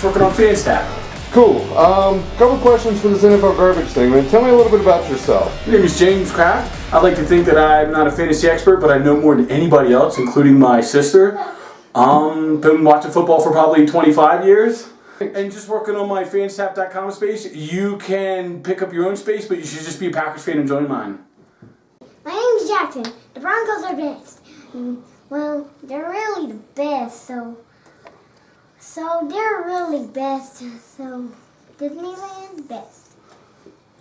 working on FanStat. Cool. Couple questions for this NFL garbage thing, man. Tell me a little bit about yourself. My name is James Kraft. I like to think that I'm not a fantasy expert, but I know more than anybody else, including my sister. Been watching football for probably 25 years. And just working on my fansap.com space. You can pick up your own space, but you should just be a Packers fan and join mine. My name's Jackson. The Broncos are best. Well, they're really the best, so they're really best, so Disneyland's best.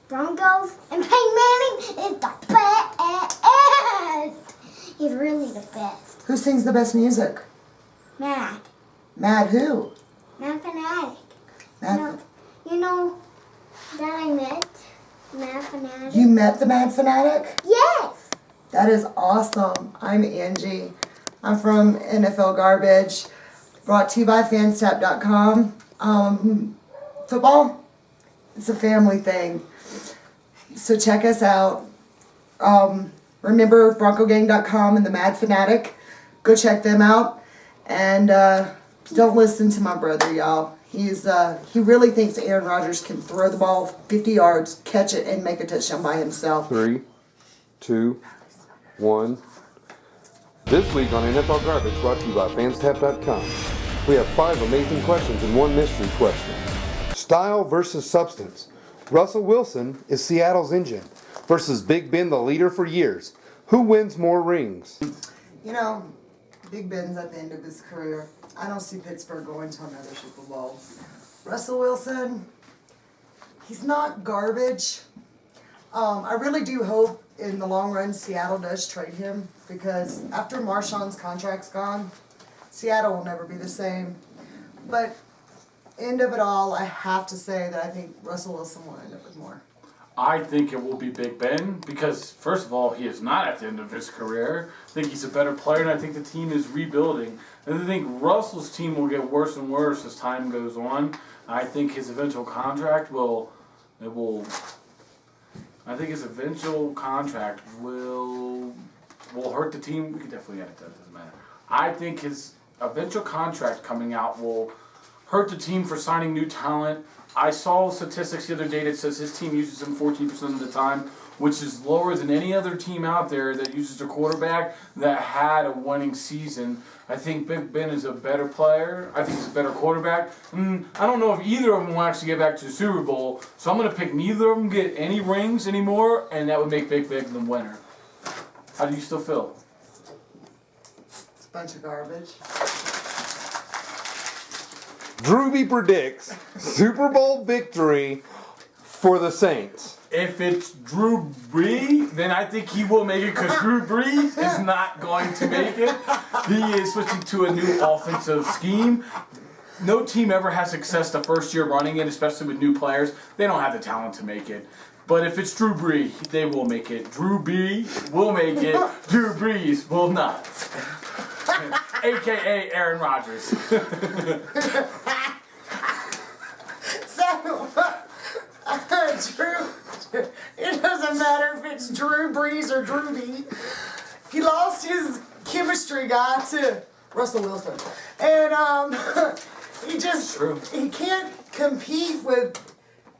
Broncos and Peyton Manning is the best. He's really the best. Who sings the best music? Mad. Mad who? Mad Fanatic. Mad You know that I met Mad Fanatic? You met the Mad Fanatic? Yes. That is awesome. I'm Angie. I'm from NFL Garbage. Brought to you by Fanstap.com. Football, it's a family thing. So check us out. Remember BroncoGang.com and the Mad Fanatic. Go check them out. And don't listen to my brother, y'all. He really thinks Aaron Rodgers can throw the ball 50 yards, catch it, and make a touchdown by himself. 3, 2, 1. This week on NFL Garbage, brought to you by Fanstap.com. We have 5 amazing questions and 1 mystery question. Style versus substance. Russell Wilson is Seattle's engine versus Big Ben, the leader for years. Who wins more rings? You know, Big Ben's at the end of his career. I don't see Pittsburgh going to another Super Bowl. Russell Wilson, he's not garbage. I really do hope in the long run Seattle does trade him, because after Marshawn's contract's gone, Seattle will never be the same. But end of it all, I have to say that I think Russell Wilson will end up with more. I think it will be Big Ben because, first of all, he is not at the end of his career. I think he's a better player, and I think the team is rebuilding. And I think Russell's team will get worse and worse as time goes on. I think his eventual contract will hurt the team. We can definitely edit that. It doesn't matter. I think his eventual contract coming out will hurt the team for signing new talent. I saw statistics the other day that says his team uses him 14% of the time, which is lower than any other team out there that uses a quarterback that had a winning season. I think Big Ben is a better player. I think he's a better quarterback. I don't know if either of them will actually get back to the Super Bowl, so I'm going to pick neither of them get any rings anymore, and that would make Big Ben the winner. How do you still feel? It's a bunch of garbage. Drewby predicts Super Bowl victory for the Saints. If it's Drew Brees, then I think he will make it because Drew Brees is not going to make it. He is switching to a new offensive scheme. No team ever has success the first year running it, especially with new players. They don't have the talent to make it. But if it's Drew Brees, they will make it. Drew Brees will make it. Drew Brees will not. AKA Aaron Rodgers. Drew, it doesn't matter if it's Drew Brees or Drewby. He lost his chemistry guy to Russell Wilson. And he can't compete with,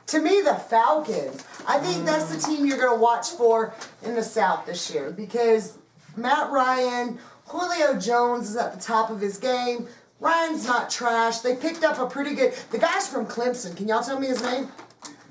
to me, the Falcons. I think that's the team you're going to watch for in the South this year, because Matt Ryan, Julio Jones is at the top of his game. Ryan's not trash. They picked up a pretty good, the guy's from Clemson. Can y'all tell me his name?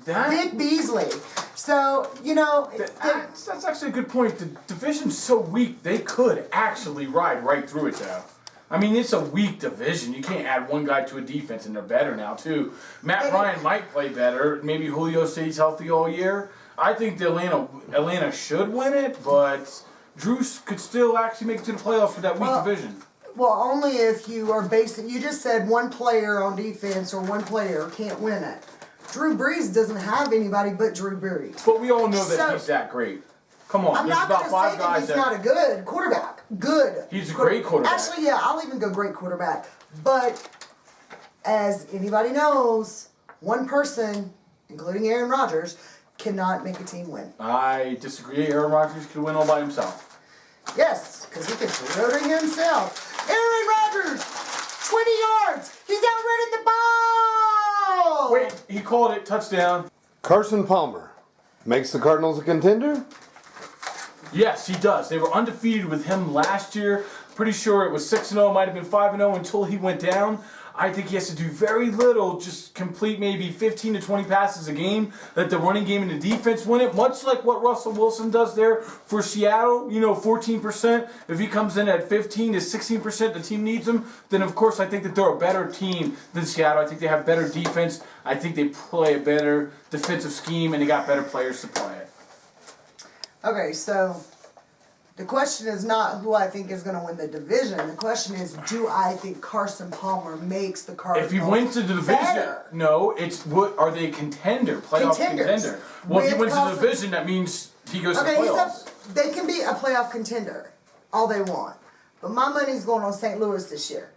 Vic Beasley. So, you know. That's actually a good point. The division's so weak, they could actually ride right through it, though. I mean, it's a weak division. You can't add one guy to a defense, and they're better now, too. Matt Ryan might play better. Maybe Julio stays healthy all year. I think the Atlanta should win it, but Drew could still actually make it to the playoffs for that weak division. Well, only if you are basing, you just said one player on defense or one player can't win it. Drew Brees doesn't have anybody but Drew Brees. But we all know that he's that great. Come on, I'm there's not about going to 5 say guys that he's not a good quarterback. Good. He's a great quarterback. Actually, yeah, I'll even go great quarterback. But as anybody knows, one person, including Aaron Rodgers, cannot make a team win. I disagree. Aaron Rodgers could win all by himself. Yes, because he can throw to himself. Aaron Rodgers, 20 yards. He's out running the ball. wait, he called it, touchdown. Carson Palmer makes the Cardinals a contender? Yes, he does. They were undefeated with him last year. Pretty sure it was 6-0, might have been 5-0 until he went down. I think he has to do very little, just complete maybe 15 to 20 passes a game, let the running game and the defense win it, much like what Russell Wilson does there for Seattle, 14%. If he comes in at 15 to 16%, the team needs him, then of course I think that they're a better team than Seattle. I think they have better defense. I think they play a better defensive scheme, and they got better players to play it. Okay, so the question is not who I think is going to win the division. The question is, do I think Carson Palmer makes the Cardinals If he wins the division, better? no, it's what are they a contender, playoff Contenders. contender? Well, if he With wins the Carson- division, that means he goes to the Okay, playoffs. they can be a playoff contender all they want. But my money's going on St. Louis this year.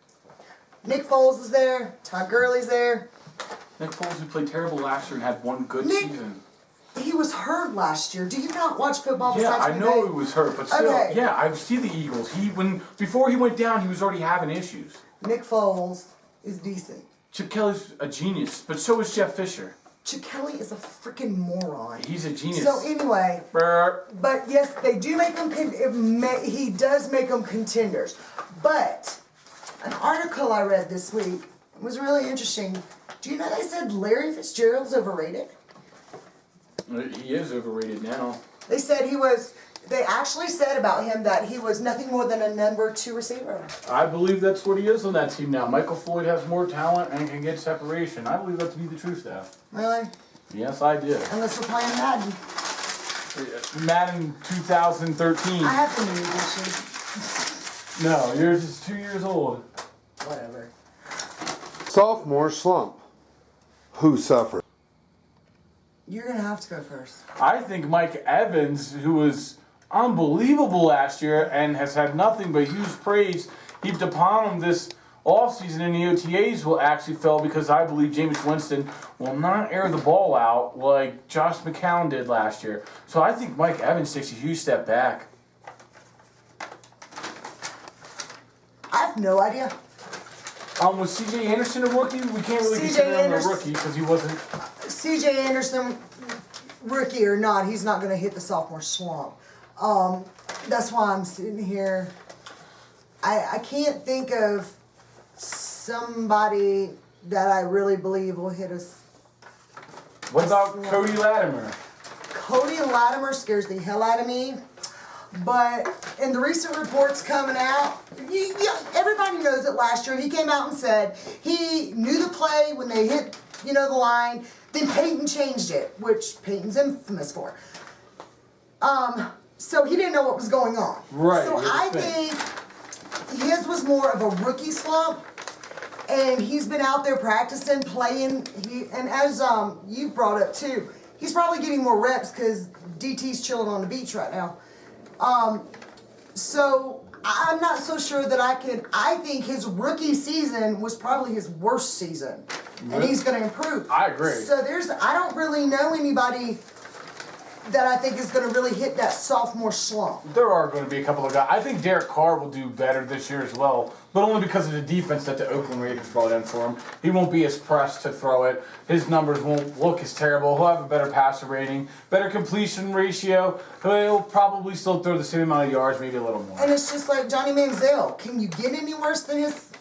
Nick Foles is there. Todd Gurley's there. Nick Foles, who played terrible last year and had one good Nick- season. He was hurt last year. Do you not watch football Yeah, besides I me, know babe? he was hurt, but still, Okay. yeah, I see the Eagles. Before he went down, he was already having issues. Nick Foles is decent. Chip Kelly's a genius, but so is Jeff Fisher. Chip Kelly is a freaking moron. He's a genius. So anyway, Brr. but yes, they do make them. He does make them contenders. But an article I read this week was really interesting. Do you know they said Larry Fitzgerald's overrated? He is overrated now. They said he was. They actually said about him that he was nothing more than a number 2 receiver. I believe that's what he is on that team now. Michael Floyd has more talent and can get separation. I believe that to be the truth now. Really? Yes, I did. Unless we're playing Madden. Madden 2013. I have the new edition. No, yours is 2 years old. Whatever. Sophomore slump. Who suffered? You're gonna have to go first. I think Mike Evans, who was unbelievable last year and has had nothing but huge praise heaped upon him this offseason in the OTAs, will actually fail because I believe Jameis Winston will not air the ball out like Josh McCown did last year. So I think Mike Evans takes a huge step back. I have no idea. Was C.J. Anderson a rookie? We can't really C.J. consider him a Anderson- rookie because he wasn't. C.J. Anderson, rookie or not, he's not going to hit the sophomore slump. That's why I'm sitting here. I can't think of somebody that I really believe will hit us. What about Cody Latimer? Cody Latimer scares the hell out of me. But in the recent reports coming out, everybody knows that last year he came out and said he knew the play when they hit, the line. Then Peyton changed it, which Peyton's infamous for. So he didn't know what was going on. Right, So you're I the thing. think his was more of a rookie slump, and he's been out there practicing, playing. And as you brought up too, he's probably getting more reps because DT's chilling on the beach right now. So I'm not so sure that I think his rookie season was probably his worst season. And he's going to improve. I agree. So I don't really know anybody that I think is going to really hit that sophomore slump. There are going to be a couple of guys. I think Derek Carr will do better this year as well, but only because of the defense that the Oakland Raiders brought in for him. He won't be as pressed to throw it. His numbers won't look as terrible. He'll have a better passer rating, better completion ratio. He'll probably still throw the same amount of yards, maybe a little more. And it's just like Johnny Manziel. Can you get any worse than his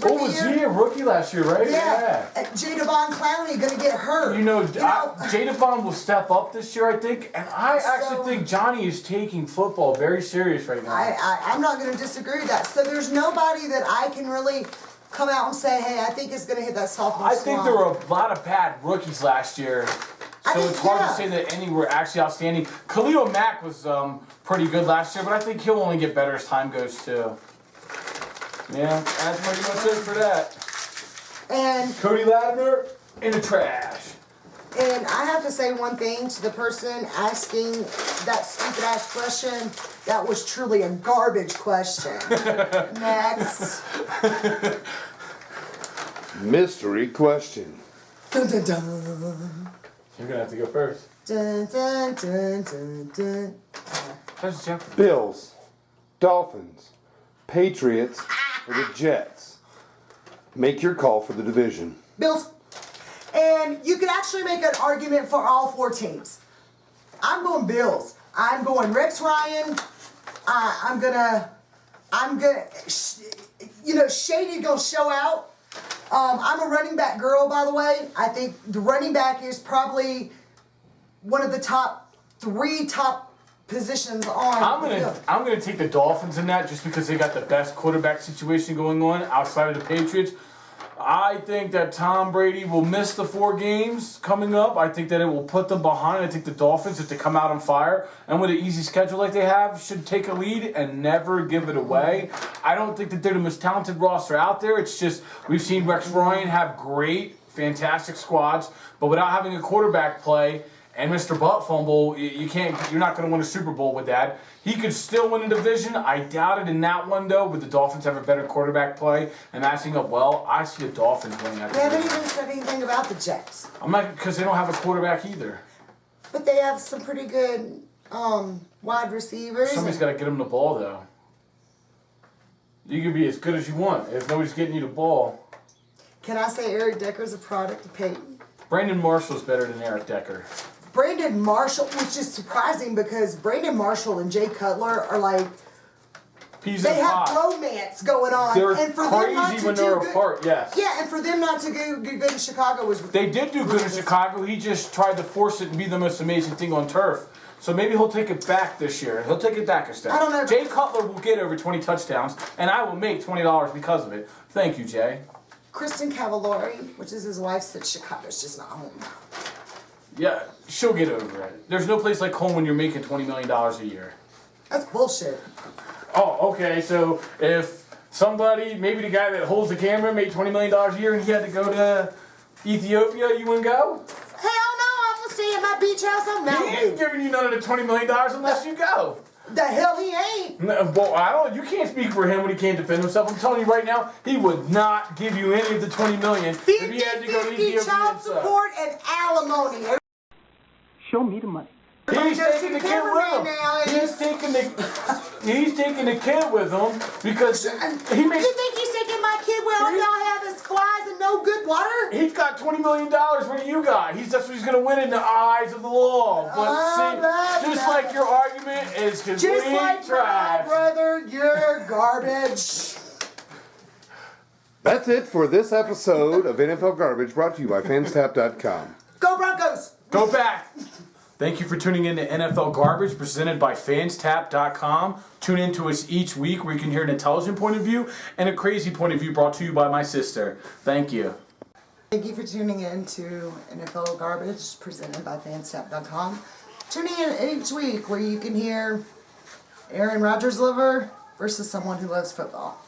rookie Oh, was year? he a rookie last year, right? Yeah. Jadavon Clowney going to get hurt. Jadavon will step up this year, I think, and I actually think Johnny is taking football very serious right now. I'm not going to disagree with that. So there's nobody that I can really come out and say, hey, I think it's going to hit that sophomore I think slump. there were a lot of bad rookies last year, so it's hard to say that any were actually outstanding. Khalil Mack was pretty good last year, but I think he'll only get better as time goes too. Yeah, that's pretty much it for that. And Cody Latimer in the trash. And I have to say one thing to the person asking that stupid ass question. That was truly a garbage question. Next. Mystery question. Dun, dun, dun. You're gonna have to go first. Dun, dun, dun, dun, dun. That's Jeopardy. Bills, Dolphins, Patriots, or the Jets? Make your call for the division. Bills. And you could actually make an argument for all 4 teams. I'm going Bills. I'm going Rex Ryan. I'm gonna, Shady gonna show out. I'm a running back girl, by the way. I think the running back is probably one of the top 3 positions on the field. I'm gonna take the Dolphins in that just because they got the best quarterback situation going on outside of the Patriots. I think that Tom Brady will miss the 4 games coming up. I think that it will put them behind. I think the Dolphins, if they come out on fire and with an easy schedule like they have, should take a lead and never give it away. I don't think that they're the most talented roster out there. It's just we've seen Rex Ryan have great, fantastic squads, but without having a quarterback play and Mr. Butt fumble, you're not going to win a Super Bowl with that. He could still win a division. I doubt it in that one, though, but the Dolphins have a better quarterback play and matching up well. I see the Dolphins winning that They haven't division. even said anything about the Jets. I'm not, because they don't have a quarterback either. But they have some pretty good wide receivers. Somebody's got to get them the ball, though. You can be as good as you want if nobody's getting you the ball. Can I say Eric Decker's a product of Peyton? Brandon Marshall's better than Eric Decker. Brandon Marshall, which is surprising because Brandon Marshall and Jay Cutler are like, Peas they and have pie. romance going on. They're and for them not crazy to when do they're good, apart, yes. Yeah, and for them not to do good in Chicago was They did do good in Chicago. He just tried to force it and be the most amazing thing on turf. So maybe he'll take it back this year. He'll take it back a step. I don't know. Jay Cutler will get over 20 touchdowns, and I will make $20 because of it. Thank you, Jay. Kristen Cavallari, which is his wife, said Chicago's just not home. Yeah, she'll get over it. There's no place like home when you're making $20 million a year. That's bullshit. Oh, okay, so if somebody, maybe the guy that holds the camera made $20 million a year and he had to go to Ethiopia, you wouldn't go? Hell no, I'm gonna stay at my beach house on He Mountain ain't View. giving you none of the $20 million unless you go. The hell he ain't. No, well, I don't. You can't speak for him when he can't defend himself. I'm telling you right now, he would not give you any of the $20 million if he had to go to 50-50 Ethiopia child himself. support and alimony. Show me the money. He's Everybody taking the goes to kid with cameraman him. now, and He's taking the kid with him because he You made. think he's taking my kid where all y'all have is flies and no good water? He's got $20 million. What do you got? That's what he's going to win in the eyes of the law. But Oh, see, just like your argument is complete Just like my trash. brother, you're garbage. That's it for this episode of NFL Garbage, brought to you by Fanstap.com. Go Broncos! Go back. Thank you for tuning in to NFL Garbage, presented by Fanstap.com. Tune in to us each week where you can hear an intelligent point of view and a crazy point of view brought to you by my sister. Thank you. Thank you for tuning in to NFL Garbage, presented by Fanstap.com. Tuning in each week where you can hear Aaron Rodgers lover versus someone who loves football.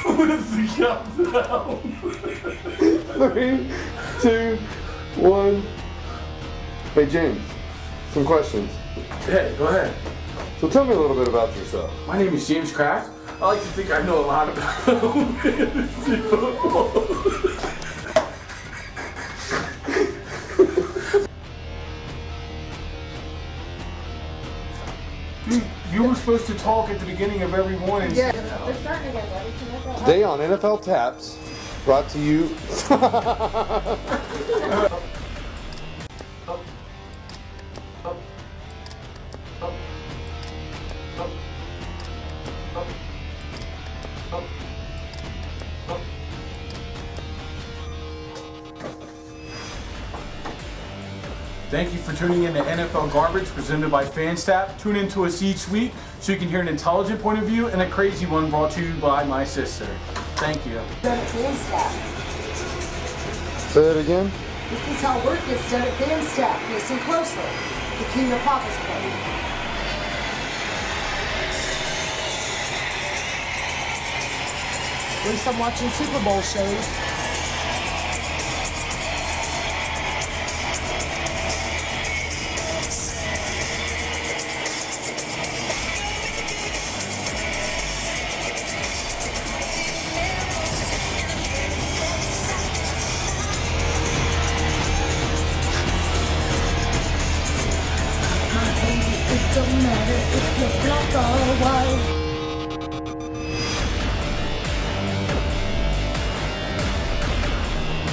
What is the countdown? 3, 2, 1. Hey James, some questions. Hey, go ahead. So tell me a little bit about yourself. My name is James Kraft. I like to think I know a lot about fantasy football. You were supposed to talk at the beginning of every morning. Yeah. They're starting again, buddy. Can I go? Today on NFL Taps, brought to you. Thank you for tuning in to NFL Garbage, presented by Fanstap. Tune in to us each week so you can hear an intelligent point of view and a crazy one brought to you by my sister. Thank you. Done at Fanstap. Say that again? This is how work gets done at Fanstap. Listen closely. The King of Papa's Play. At least I'm watching Super Bowl shows. Don't matter if you're black or white.